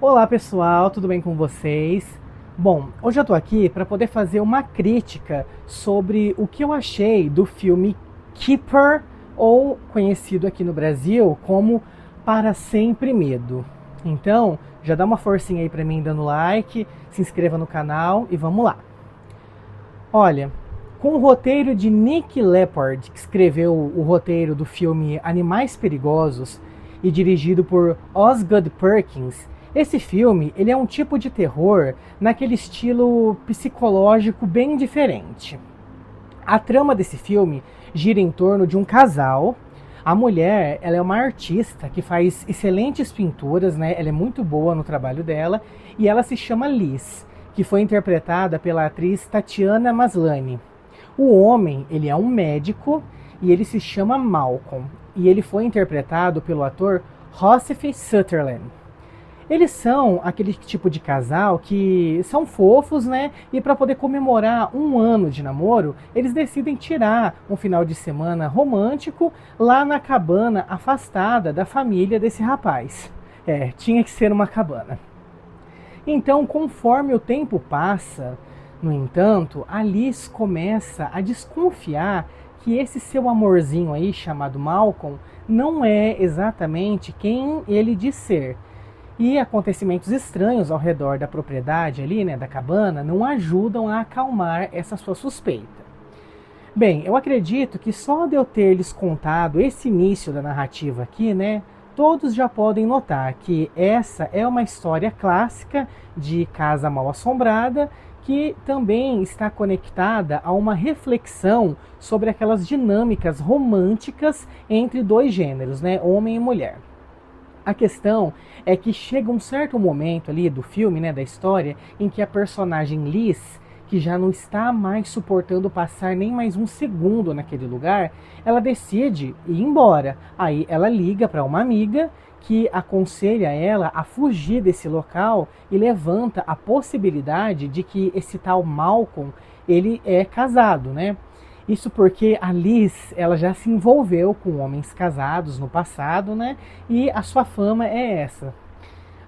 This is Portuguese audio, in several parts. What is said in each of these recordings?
Olá pessoal, tudo bem com vocês? Bom, hoje eu tô aqui para poder fazer uma crítica sobre o que eu achei do filme Keeper, ou conhecido aqui no Brasil como Para Sempre Medo. Então, já dá uma forcinha aí para mim dando like, se inscreva no canal e vamos lá. Olha, com o roteiro de Nick Leppard, que escreveu o roteiro do filme Animais Perigosos e dirigido por Osgood Perkins, esse filme ele é um tipo de terror naquele estilo psicológico bem diferente. A trama desse filme gira em torno de um casal. A mulher, ela é uma artista que faz excelentes pinturas, né? Ela é muito boa no trabalho dela e ela se chama Liz, que foi interpretada pela atriz Tatiana Maslany. O homem, ele é um médico e ele se chama Malcolm e ele foi interpretado pelo ator Rossif Sutherland. Eles são aquele tipo de casal que são fofos, né? E para poder comemorar um ano de namoro, eles decidem tirar um final de semana romântico lá na cabana afastada da família desse rapaz. Tinha que ser uma cabana. Então, conforme o tempo passa, no entanto, a Liz começa a desconfiar que esse seu amorzinho aí, chamado Malcolm, não é exatamente quem ele diz ser. E acontecimentos estranhos ao redor da propriedade ali, né, da cabana, não ajudam a acalmar essa sua suspeita. Bem, eu acredito que só de eu ter lhes contado esse início da narrativa aqui, né, todos já podem notar que essa é uma história clássica de Casa Mal Assombrada, que também está conectada a uma reflexão sobre aquelas dinâmicas românticas entre dois gêneros, né, homem e mulher. A questão é que chega um certo momento ali do filme, né, da história, em que a personagem Liz, que já não está mais suportando passar nem mais um segundo naquele lugar, ela decide ir embora. Aí ela liga para uma amiga que aconselha ela a fugir desse local e levanta a possibilidade de que esse tal Malcolm, ele é casado, né? Isso porque a Liz, ela já se envolveu com homens casados no passado, né? E a sua fama é essa.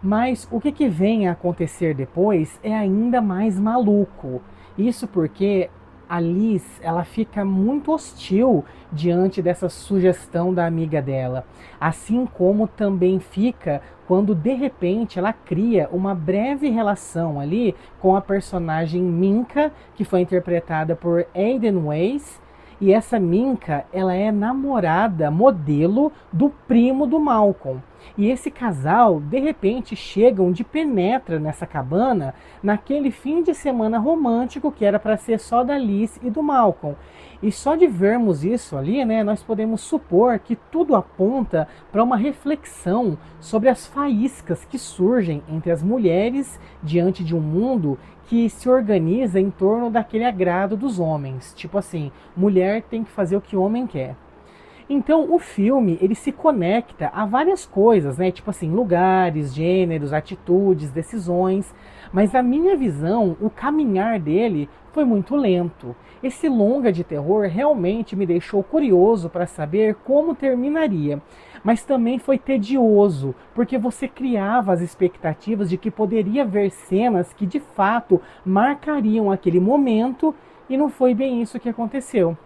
Mas o que vem a acontecer depois é ainda mais maluco. Isso porque a Liz, ela fica muito hostil diante dessa sugestão da amiga dela. Assim como também fica quando de repente ela cria uma breve relação ali com a personagem Minka, que foi interpretada por Aiden Weiss. E essa Minka, ela é namorada, modelo do primo do Malcolm. E esse casal, de repente, chegam de penetra nessa cabana naquele fim de semana romântico que era para ser só da Liz e do Malcolm. E só de vermos isso ali, né, nós podemos supor que tudo aponta para uma reflexão sobre as faíscas que surgem entre as mulheres diante de um mundo que se organiza em torno daquele agrado dos homens. Tipo assim, mulher tem que fazer o que o homem quer. Então o filme, ele se conecta a várias coisas, né? Tipo assim, lugares, gêneros, atitudes, decisões. Mas na minha visão, o caminhar dele foi muito lento. Esse longa de terror realmente me deixou curioso para saber como terminaria. Mas também foi tedioso, porque você criava as expectativas de que poderia ver cenas que de fato marcariam aquele momento, e não foi bem isso que aconteceu.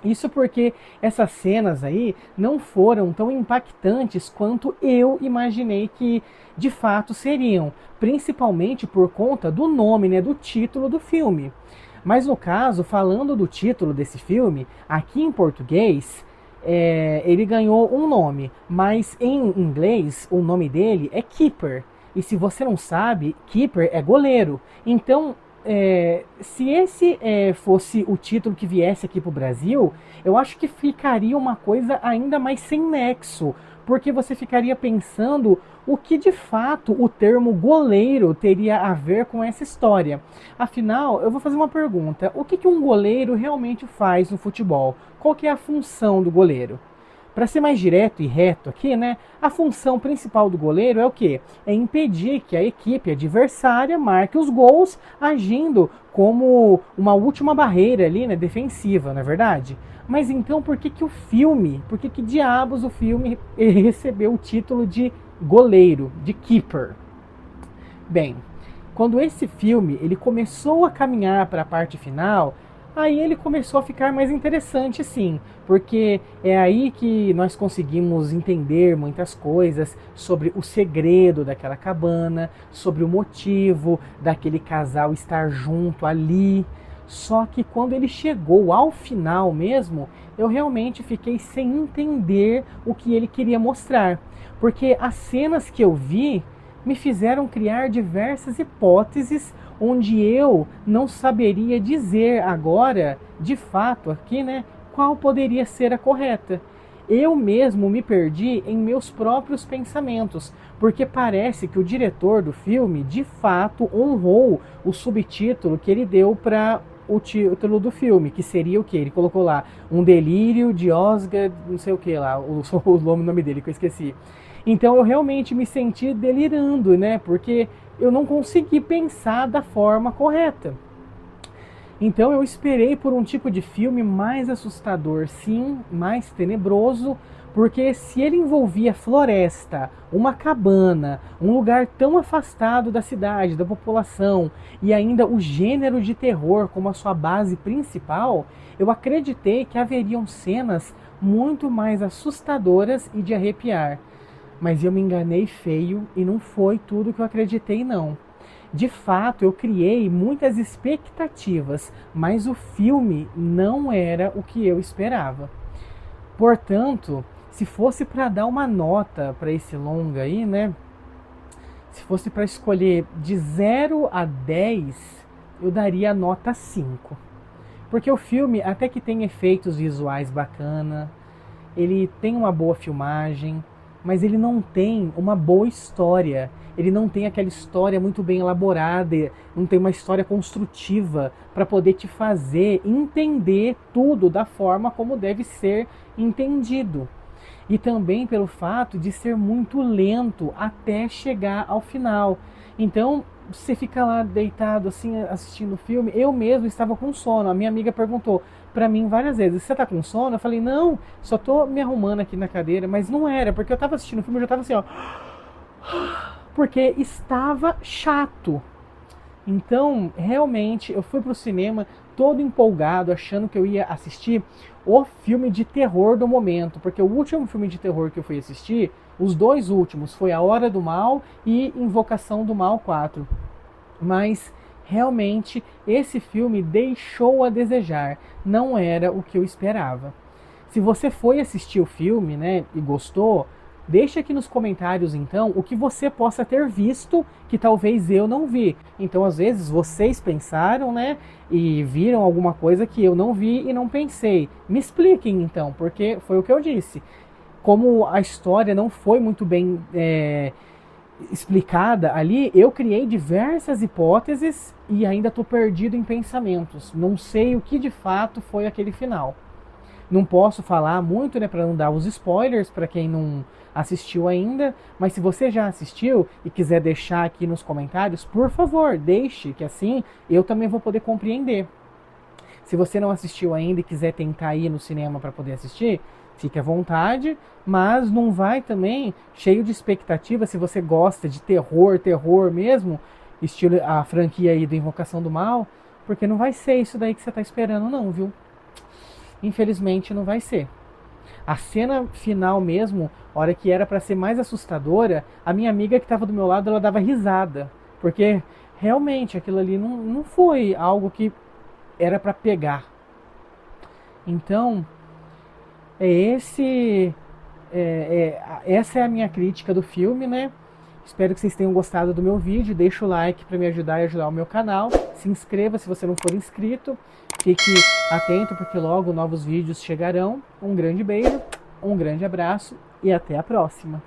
Isso porque essas cenas aí não foram tão impactantes quanto eu imaginei que de fato seriam, principalmente por conta do nome, né, do título do filme. Mas no caso, falando do título desse filme, aqui em português, ele ganhou um nome, mas em inglês o nome dele é Keeper. E se você não sabe, Keeper é goleiro. Então, se esse fosse o título que viesse aqui para o Brasil, eu acho que ficaria uma coisa ainda mais sem nexo, porque você ficaria pensando o que de fato o termo goleiro teria a ver com essa história. Afinal, eu vou fazer uma pergunta: o que um goleiro realmente faz no futebol? Qual que é a função do goleiro? Para ser mais direto e reto aqui, né, a função principal do goleiro é o quê? É impedir que a equipe adversária marque os gols, agindo como uma última barreira ali, né, defensiva, não é verdade? Mas então por que diabos o filme recebeu o título de goleiro, de keeper? Bem, quando esse filme ele começou a caminhar para a parte final, aí ele começou a ficar mais interessante, sim, porque é aí que nós conseguimos entender muitas coisas sobre o segredo daquela cabana, sobre o motivo daquele casal estar junto ali. Só que quando ele chegou ao final mesmo, eu realmente fiquei sem entender o que ele queria mostrar, porque as cenas que eu vi me fizeram criar diversas hipóteses onde eu não saberia dizer agora, de fato aqui, né, qual poderia ser a correta. Eu mesmo me perdi em meus próprios pensamentos, porque parece que o diretor do filme, de fato, honrou o subtítulo que ele deu para o título do filme, que seria o que? Ele colocou lá, um delírio de Oscar, não sei o que lá, o nome dele que eu esqueci. Então eu realmente me senti delirando, né? Porque eu não consegui pensar da forma correta. Então eu esperei por um tipo de filme mais assustador, sim, mais tenebroso, porque se ele envolvia floresta, uma cabana, um lugar tão afastado da cidade, da população, e ainda o gênero de terror como a sua base principal, eu acreditei que haveriam cenas muito mais assustadoras e de arrepiar. Mas eu me enganei feio e não foi tudo que eu acreditei, não. De fato, eu criei muitas expectativas, mas o filme não era o que eu esperava. Portanto, se fosse para dar uma nota para esse longa aí, né? Se fosse para escolher de 0 a 10, eu daria a nota 5. Porque o filme até que tem efeitos visuais bacana, ele tem uma boa filmagem, mas ele não tem uma boa história. Ele não tem aquela história muito bem elaborada, não tem uma história construtiva para poder te fazer entender tudo da forma como deve ser entendido. E também pelo fato de ser muito lento até chegar ao final. Então, você fica lá deitado assim, assistindo o filme. Eu mesmo estava com sono. A minha amiga perguntou para mim várias vezes: você tá com sono? Eu falei: não, só tô me arrumando aqui na cadeira. Mas não era, porque eu tava assistindo o filme, eu já tava assim, ó, porque estava chato. Então, realmente, eu fui pro cinema todo empolgado, achando que eu ia assistir o filme de terror do momento, porque o último filme de terror que eu fui assistir, os dois últimos, foi A Hora do Mal e Invocação do Mal 4. Mas realmente esse filme deixou a desejar, não era o que eu esperava. Se você foi assistir o filme, né, e gostou, deixa aqui nos comentários então o que você possa ter visto que talvez eu não vi. Então às vezes vocês pensaram, né, e viram alguma coisa que eu não vi e não pensei. Me expliquem então, porque foi o que eu disse. Como a história não foi muito bem explicada ali, eu criei diversas hipóteses e ainda estou perdido em pensamentos. Não sei o que de fato foi aquele final. Não posso falar muito, né, para não dar os spoilers para quem não assistiu ainda, mas se você já assistiu e quiser deixar aqui nos comentários, por favor, deixe, que assim eu também vou poder compreender. Se você não assistiu ainda e quiser tentar ir no cinema para poder assistir, fique à vontade, mas não vai também cheio de expectativa. Se você gosta de terror mesmo, estilo a franquia aí do Invocação do Mal, porque não vai ser isso daí que você está esperando não, viu? Infelizmente não vai ser. A cena final mesmo, a hora que era para ser mais assustadora, a minha amiga que estava do meu lado, ela dava risada, porque realmente aquilo ali não foi algo que era para pegar. Então, essa é a minha crítica do filme, né? Espero que vocês tenham gostado do meu vídeo. Deixa o like para me ajudar e ajudar o meu canal. Se inscreva se você não for inscrito. Fique atento porque logo novos vídeos chegarão. Um grande beijo, um grande abraço e até a próxima.